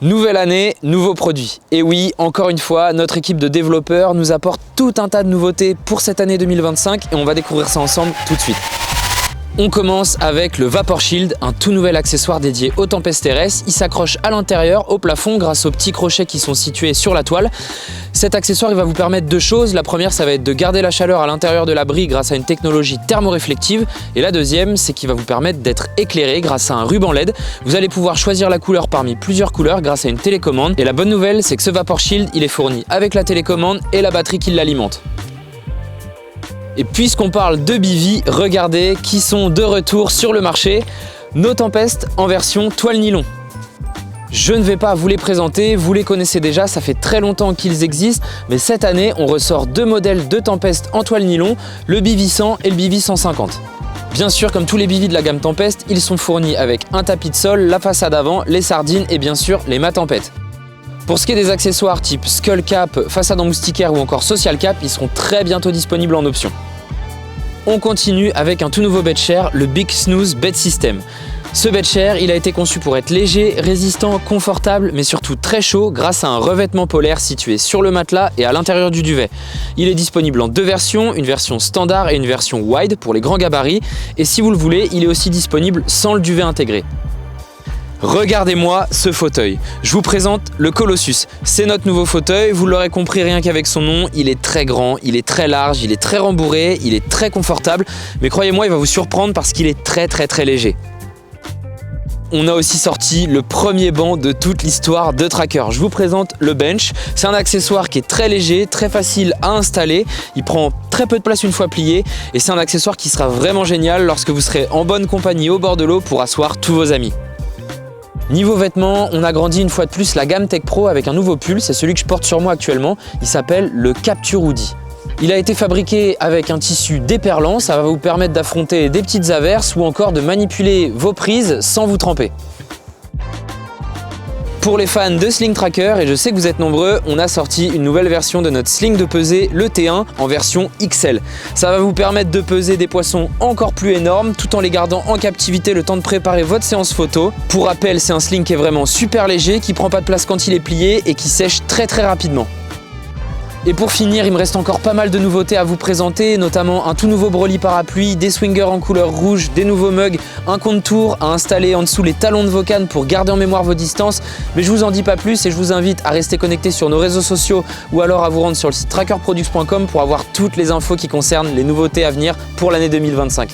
Nouvelle année, nouveaux produits. Et oui, encore une fois, notre équipe de développeurs nous apporte tout un tas de nouveautés pour cette année 2025 et on va découvrir ça ensemble tout de suite. On commence avec le Vapor Shield, un tout nouvel accessoire dédié aux tempêtes terrestres. Il s'accroche à l'intérieur, au plafond, grâce aux petits crochets qui sont situés sur la toile. Cet accessoire, il va vous permettre deux choses. La première, ça va être de garder la chaleur à l'intérieur de l'abri grâce à une technologie thermoréflective. Et la deuxième, c'est qu'il va vous permettre d'être éclairé grâce à un ruban LED. Vous allez pouvoir choisir la couleur parmi plusieurs couleurs grâce à une télécommande. Et la bonne nouvelle, c'est que ce Vapor Shield, il est fourni avec la télécommande et la batterie qui l'alimente. Et puisqu'on parle de BV, regardez qui sont de retour sur le marché, nos Tempest en version toile nylon. Je ne vais pas vous les présenter, vous les connaissez déjà, ça fait très longtemps qu'ils existent, mais cette année, on ressort deux modèles de Tempest en toile nylon, le BV 100 et le BV 150. Bien sûr, comme tous les BV de la gamme Tempest, ils sont fournis avec un tapis de sol, la façade avant, les sardines et bien sûr les mâts tempête. Pour ce qui est des accessoires type Skull Cap, façade en moustiquaire ou encore Social Cap, ils seront très bientôt disponibles en option. On continue avec un tout nouveau bedshare, le Big Snooze Bed System. Ce bedshare, il a été conçu pour être léger, résistant, confortable, mais surtout très chaud grâce à un revêtement polaire situé sur le matelas et à l'intérieur du duvet. Il est disponible en deux versions, une version standard et une version wide pour les grands gabarits. Et si vous le voulez, il est aussi disponible sans le duvet intégré. Regardez-moi ce fauteuil. Je vous présente le Colossus. C'est notre nouveau fauteuil, vous l'aurez compris rien qu'avec son nom, il est très grand, il est très large, il est très rembourré, il est très confortable, mais croyez-moi, il va vous surprendre parce qu'il est très léger. On a aussi sorti le premier banc de toute l'histoire de Tracker. Je vous présente le Bench. C'est un accessoire qui est très léger, très facile à installer. Il prend très peu de place une fois plié et c'est un accessoire qui sera vraiment génial lorsque vous serez en bonne compagnie au bord de l'eau pour asseoir tous vos amis. Niveau vêtements, on a grandi une fois de plus la gamme Tech Pro avec un nouveau pull, c'est celui que je porte sur moi actuellement. Il s'appelle le Capture Hoodie. Il a été fabriqué avec un tissu déperlant, ça va vous permettre d'affronter des petites averses ou encore de manipuler vos prises sans vous tremper. Pour les fans de Sling Tracker, et je sais que vous êtes nombreux, on a sorti une nouvelle version de notre sling de pesée, le T1, en version XL. Ça va vous permettre de peser des poissons encore plus énormes, tout en les gardant en captivité le temps de préparer votre séance photo. Pour rappel, c'est un sling qui est vraiment super léger, qui prend pas de place quand il est plié et qui sèche très rapidement. Et pour finir, il me reste encore pas mal de nouveautés à vous présenter, notamment un tout nouveau Broly parapluie, des swingers en couleur rouge, des nouveaux mugs, un contour à installer en dessous les talons de vos cannes pour garder en mémoire vos distances. Mais je vous en dis pas plus et je vous invite à rester connecté sur nos réseaux sociaux ou alors à vous rendre sur le site trackerproducts.com pour avoir toutes les infos qui concernent les nouveautés à venir pour l'année 2025.